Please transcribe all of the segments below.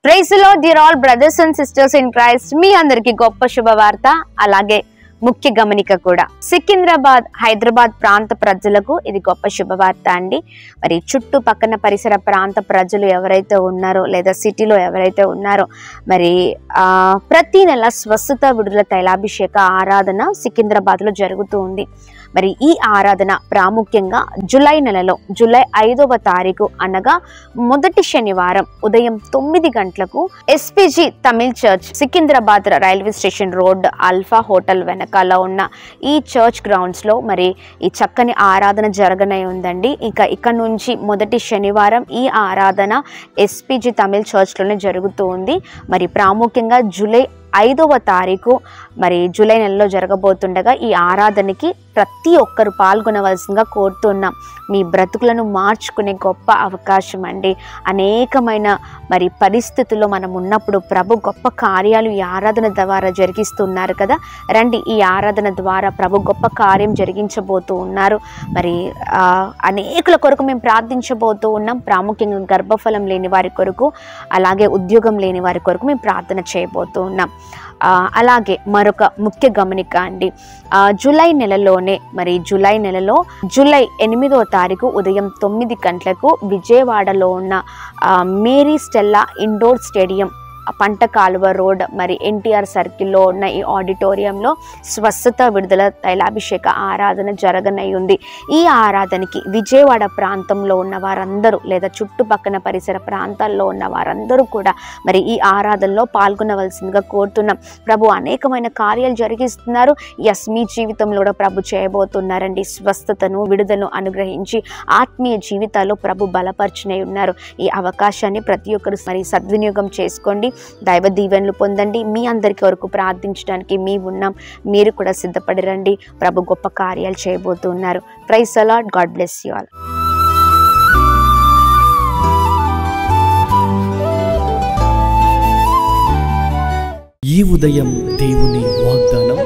Praise the Lord dear all brothers and sisters in Christ. మీ అందరికి గొప్ప శుభవార్త, అలాగే ముఖ్య గమనిక కూడా. సికింద్రాబాద్, హైదరాబాద్ ప్రాంత ప్రజలకు ఇది గొప్ప శుభవార్త అండి. మరి చుట్టుపక్కన పరిసర ప్రాంత ప్రజలు ఎవరైతే ఉన్నారో, లేదా సిటీలో ఎవరైతే ఉన్నారో, మరి ప్రతి నెల స్వస్థత విడుదల తైలాభిషేక ఆరాధన సికింద్రాబాద్ లో జరుగుతూ ఉంది. మరి ఈ ఆరాధన ప్రాముఖ్యంగా జూలై నెలలో జూలై 5వ తారీఖు అనగా మొదటి శనివారం ఉదయం 9 గంటలకు SPG Tamil church, Secunderabad railway station road, alpha hotel వెనకాల ఉన్న ఈ చర్చ్ గ్రౌండ్స్ లో మరి ఈ చక్కని ఆరాధన జరగనే ఉందండి. ఇక్కడ నుంచి మొదటి శనివారం ఈ ఆరాధన ఎస్పీజీ తమిళ్ చర్చ్ లోనే జరుగుతూ ఉంది. మరి ప్రాముఖ్యంగా జూలై 5వ తారీఖు మరి జూలై నెలలో జరగబోతుండగా ఈ ఆరాధనకి ప్రతి ఒక్కరు పాల్గొనవలసిందిగా కోరుతున్నాం. మీ బ్రతుకులను మార్చుకునే గొప్ప అవకాశం అండి. అనేకమైన మరి పరిస్థితుల్లో మనం ఉన్నప్పుడు ప్రభు గొప్ప కార్యాలు ఈ ఆరాధన ద్వారా జరిగిస్తున్నారు కదా. రండి, ఈ ఆరాధన ద్వారా ప్రభు గొప్ప కార్యం జరిగించబోతూ ఉన్నారు. మరి అనేకుల కొరకు మేము ప్రార్థించబోతూ ఉన్నాం. ప్రాముఖ్యంగా గర్భఫలం లేని వారి కొరకు, అలాగే ఉద్యోగం లేని వారి కొరకు మేము ప్రార్థన చేయబోతూ ఉన్నాం. అలాగే మరొక ముఖ్య గమనిక అండి, జూలై నెలలోనే మరి జూలై 8వ తారీఖు ఉదయం 9 గంటలకు విజయవాడలో ఉన్న మేరీ స్టెల్లా ఇండోర్ స్టేడియం, పంట కాలువ రోడ్, మరి ఎన్టీఆర్ సర్కిల్లో ఉన్న ఈ ఆడిటోరియంలో స్వస్థత విడుదల తైలాభిషేక ఆరాధన జరగనయ్యింది. ఈ ఆరాధనకి విజయవాడ ప్రాంతంలో ఉన్న వారందరూ, లేదా చుట్టుపక్కల పరిసర ప్రాంతాల్లో ఉన్న వారందరూ కూడా మరి ఈ ఆరాధనలో పాల్గొనవలసిందిగా కోరుతున్నాం. ప్రభు అనేకమైన కార్యాలు జరిగిస్తున్నారు. మీ జీవితంలో కూడా ప్రభు చేయబోతున్నారండి. స్వస్థతను, విడుదలను అనుగ్రహించి ఆత్మీయ జీవితాల్లో ప్రభు బలపరచునే ఉన్నారు. ఈ అవకాశాన్ని ప్రతి ఒక్కరు మరి సద్వినియోగం చేసుకోండి. దైవ దీవెనలు పొందండి. మీ అందరికి వరకు ప్రార్థించడానికి మేము ఉన్నాం. మీరు కూడా సిద్ధపడి రండి. ప్రభు గొప్ప కార్యాలు చేయబోతున్నారు. Praise the Lord. God bless you all. ఈ ఉదయం దేవుని వాగ్దానం.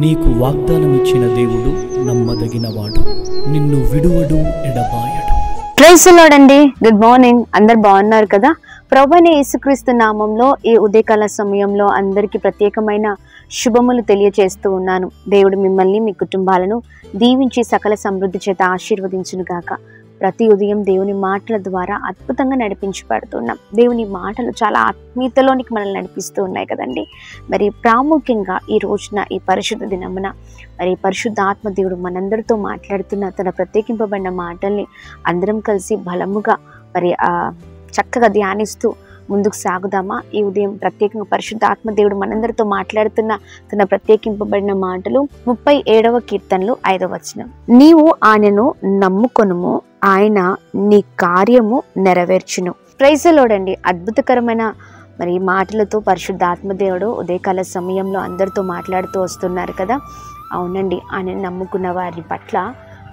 నీకు వాగ్దానం ఇచ్చిన దేవుడు నమ్మదగినవాడు, నిన్ను విడువడు, ఎడబాయడు. ప్రైజ్ ది లార్డ్ అండి. Good morning. అందరు బాగున్నారు కదా. ప్రభువైన యేసుక్రీస్తు నామంలో ఈ ఉదయకాల సమయంలో అందరికీ ప్రత్యేకమైన శుభములు తెలియజేస్తూ ఉన్నాను. దేవుడు మిమ్మల్ని, మీ కుటుంబాలను దీవించి సకల సమృద్ధి చేత ఆశీర్వదించును గాక. ప్రతి ఉదయం దేవుని మాటల ద్వారా అద్భుతంగా నడిపించబడుతున్నాం. దేవుని మాటలు చాలా ఆత్మీయతలోనికి మనల్ని నడిపిస్తూ ఉన్నాయి కదండి. మరి ప్రాముఖ్యంగా ఈ రోజున, ఈ పరిశుద్ధ దినమున మరి పరిశుద్ధ ఆత్మ దేవుడు మనందరితో మాట్లాడుతున్న తన ప్రత్యేకింపబడిన మాటల్ని అందరం కలిసి బలముగా మరి చక్కగా ధ్యానిస్తూ ముందుకు సాగుదామా? ఈ ఉదయం ప్రత్యేకంగా పరిశుద్ధ ఆత్మ దేవుడు మనందరితో మాట్లాడుతున్న తన ప్రత్యేకింపబడిన మాటలు 37వ కీర్తనలు 5వ వచనం. నీవు ఆయనను నమ్ముకొనుము, ఆయన నీ కార్యము నెరవేర్చును. ప్రైజ్ ది లార్డ్ అండి. అద్భుతకరమైన మరి మాటలతో పరిశుద్ధ ఆత్మదేవుడు ఉదయకాల సమయంలో అందరితో మాట్లాడుతూ వస్తున్నారు కదా. అవునండి, ఆయన నమ్ముకున్న వారి పట్ల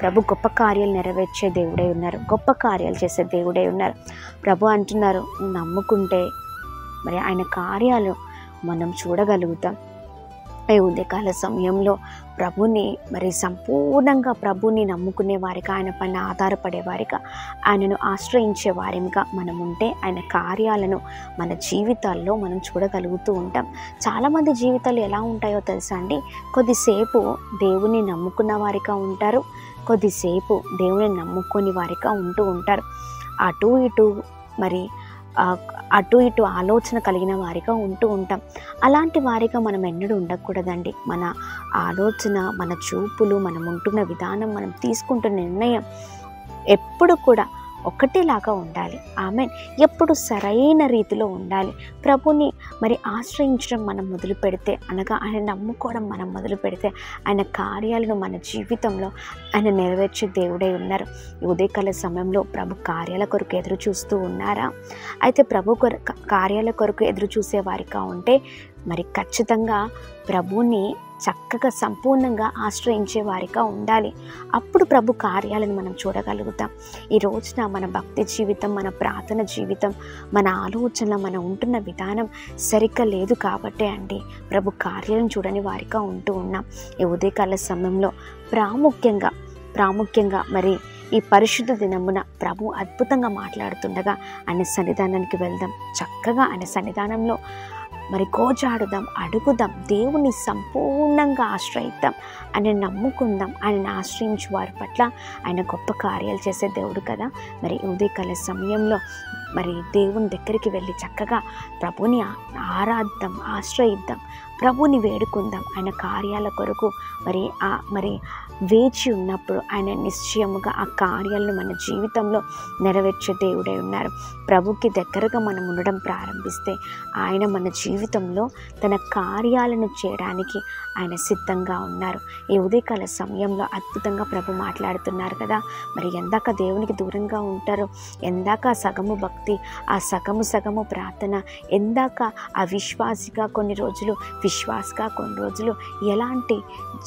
ప్రభు గొప్ప కార్యాలు నెరవేర్చే దేవుడై ఉన్నారు. గొప్ప కార్యాలు చేసే దేవుడై ఉన్నారు. ప్రభు అంటున్నారు, నమ్ముకుంటే మరి ఆయన కార్యాలు మనం చూడగలుగుతాం. ఈ ఉదయకాల సమయంలో ప్రభుని మరి సంపూర్ణంగా ప్రభుని నమ్ముకునే వారిగా, ఆయన పైన ఆధారపడే వారిగా, ఆయనను ఆశ్రయించే వారిగా మనం ఉంటే ఆయన కార్యాలను మన జీవితాల్లో మనం చూడగలుగుతూ ఉంటాం. చాలామంది జీవితాలు ఎలా ఉంటాయో తెలుసా అండి? కొద్దిసేపు దేవుని నమ్ముకున్న వారిగా ఉంటారు, కొద్దిసేపు దేవుని నమ్ముకొని వారిగా ఉంటూ ఉంటారు. అటు ఇటు ఆలోచన కలిగిన వారిగా ఉంటూ ఉంటాం. అలాంటి వారిగా మనం ఎన్నడూ ఉండకూడదండి. మన ఆలోచన, మన చూపులు, మనం ఉంటున్న విధానం, మనం తీసుకుంటున్న నిర్ణయం ఎప్పుడు కూడా ఒకటేలాగా ఉండాలి. ఆమెన్. ఎప్పుడు సరైన రీతిలో ఉండాలి. ప్రభుని మరి ఆశ్రయించడం మనం మొదలు పెడితే, అనగా ఆయన నమ్ముకోవడం మనం మొదలు పెడితే, ఆయన కార్యాలను మన జీవితంలో ఆయన నెరవేర్చే దేవుడై ఉన్నారు. ఈ ఉదయకాల సమయంలో ప్రభు కార్యాల కొరకు ఎదురు చూస్తూ ఉన్నారా? అయితే ప్రభు కార్యాల కొరకు ఎదురు చూసే వారిగా ఉంటే మరి ఖచ్చితంగా ప్రభుని చక్కగా సంపూర్ణంగా ఆశ్రయించే వారిగా ఉండాలి. అప్పుడు ప్రభు కార్యాలను మనం చూడగలుగుతాం. ఈ రోజున మన భక్తి జీవితం, మన ప్రార్థన జీవితం, మన ఆలోచన, మనం ఉంటున్న విధానం సరిగ్గా లేదు కాబట్టే అండి ప్రభు కార్యాలను చూడని వారిగా ఉంటూ ఉన్నాం. ఈ ఉదయకాల సమయంలో ప్రాముఖ్యంగా మరి ఈ పరిశుద్ధ దినమున ప్రభు అద్భుతంగా మాట్లాడుతుండగా ఆయన సన్నిధానానికి వెళ్దాం, చక్కగా ఆయన సన్నిధానంలో మరి గోజాడుదాం, అడుగుదాం, దేవుని సంపూర్ణంగా ఆశ్రయిద్దాం, ఆయన నమ్ముకుందాం. ఆయనను ఆశ్రయించు వారి పట్ల ఆయన గొప్ప కార్యాలు చేసే దేవుడు కదా. మరి ఉదయకాల సమయంలో మరి దేవుని దగ్గరికి వెళ్ళి చక్కగా ప్రభుని ఆరాధిద్దాం, ఆశ్రయిద్దాం, ప్రభుని వేడుకుందాం. ఆయన కార్యాల కొరకు మరి వేచి ఉన్నప్పుడు ఆయన నిశ్చయముగా ఆ కార్యాలను మన జీవితంలో నెరవేర్చే దేవుడై ఉన్నారు. ప్రభుకి దగ్గరగా మనం ఉండడం ప్రారంభిస్తే ఆయన మన జీవితంలో తన కార్యాలను చేయడానికి ఆయన సిద్ధంగా ఉన్నారు. ఈ ఉదయకాల సమయంలో అద్భుతంగా ప్రభు మాట్లాడుతున్నారు కదా. మరి ఎందాక దేవునికి దూరంగా ఉంటారో, ఎందాక సగము భక్తి, ఆ సగము ప్రార్థన, ఎందాక అవిశ్వాసిగా కొన్ని రోజులు, విశ్వాసగా కొన్ని రోజులు, ఎలాంటి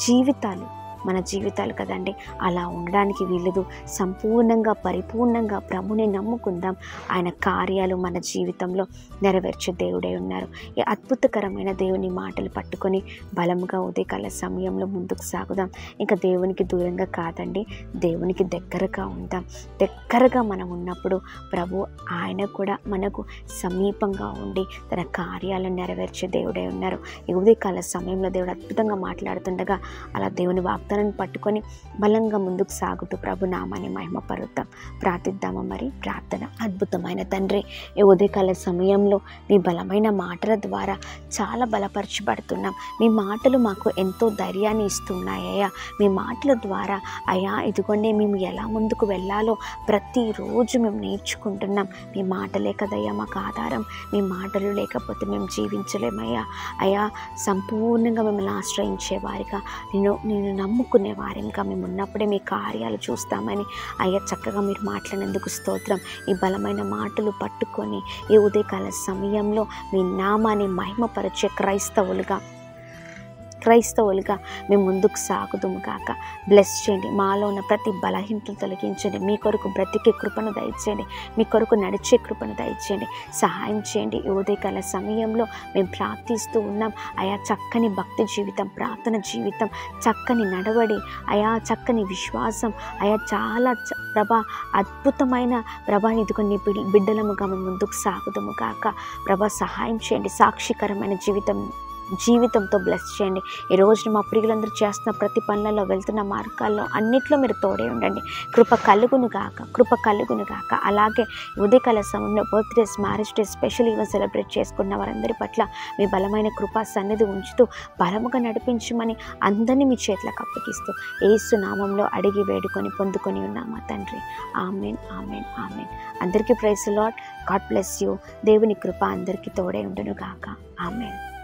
జీవితాలు మన జీవితాలు కదండి. అలా ఉండడానికి వీలదు. సంపూర్ణంగా పరిపూర్ణంగా ప్రభుని నమ్ముకుందాం. ఆయన కార్యాలు మన జీవితంలో నెరవేర్చే దేవుడై ఉన్నారు. ఈ అద్భుతకరమైన దేవుని మాటలు పట్టుకొని బలముగా ఉదయకాల సమయంలో ముందుకు సాగుదాం. ఇంకా దేవునికి దూరంగా కాదండి, దేవునికి దగ్గరగా ఉందాం. దగ్గరగా మనం ఉన్నప్పుడు ప్రభు ఆయన కూడా మనకు సమీపంగా ఉండి తన కార్యాలను నెరవేర్చే దేవుడై ఉన్నారు. ఈ ఉదయకాల సమయంలో దేవుడు అద్భుతంగా మాట్లాడుతుండగా అలా దేవుని వాగ్దానాన్ని పట్టుకొని బలంగా ముందుకు సాగుతూ ప్రభు నామాన్ని మహిమపరుద్దాం. ప్రార్థిద్దామా? మరి ప్రార్థన. అద్భుతమైన తండ్రి, ఈ ఉదయకాల సమయంలో మీ బలమైన మాటల ద్వారా చాలా బలపరచబడుతున్నాం. మీ మాటలు మాకు ఎంతో ధైర్యాన్ని ఇస్తున్నాయ్యా. మీ మాటల ద్వారా అయ్యా ఇదిగోండి మేము ఎలా ముందుకు వెళ్ళాలో ప్రతిరోజు మేము నేర్చుకుంటున్నాం. మీ మాటలే కదయ్యా మాకు ఆధారం. మీ మాటలు లేకపోతే మేము జీవించలేమయ్యా. అయ్యా సంపూర్ణంగా మిమ్మల్ని ఆశ్రయించే వారిగా, నేను నమ్ముకునే వారిగా మేము ఉన్నప్పుడే మీ కార్యాలు చూస్తామని అయ్యా చక్కగా మీరు మాట్లాడినందుకు స్తోత్రం. ఈ బలమైన మాటలు పట్టుకొని ఈ ఉదయకాల సమయంలో మీ నామాన్ని మహిమపరిచే క్రైస్తవులుగా మేము ముందుకు సాగుదుము కాక. బ్లెస్ చేయండి. మాలో ఉన్న ప్రతి బలహీనతలు తొలగించండి. మీ కొరకు బ్రతికే కృపను దయచేయండి. మీ కొరకు నడిచే కృపను దయచేయండి. సహాయం చేయండి. ఈ ఉదయకాల సమయంలో మేము ప్రార్థిస్తూ ఉన్నాం అయా చక్కని భక్తి జీవితం, ప్రార్థన జీవితం, చక్కని నడవడి, అయా చక్కని విశ్వాసం, అయా చాలా ప్రభా అద్భుతమైన ప్రభా ఇదిగొని బిడ్డలముగా మేము ముందుకు సాగుదుము కాక. ప్రభా సహాయం చేయండి. సాక్షికరమైన జీవితంతో బ్లెస్ చేయండి. ఈ రోజున మా ప్రియులందరూ చేస్తున్న ప్రతి పనులలో, వెళ్తున్న మార్గాల్లో అన్నిట్లో మీరు తోడే ఉండండి. కృప కలుగును గాక. అలాగే ఉదయకాల సమయంలో birthdays, marriage days, special event celebrate చేసుకున్న వారందరి పట్ల మీ బలమైన కృపా సన్నిధి ఉంచుతూ బలముగా నడిపించమని అందరినీ మీ చేతులకు అప్పగిస్తూ యేసు నామంలో అడిగి వేడుకొని పొందుకొని ఉన్నామా తండ్రి. Amen, amen, amen. అందరికీ praise the Lord. God bless you. దేవుని కృప అందరికీ తోడే ఉండును గాక. ఆమెన్.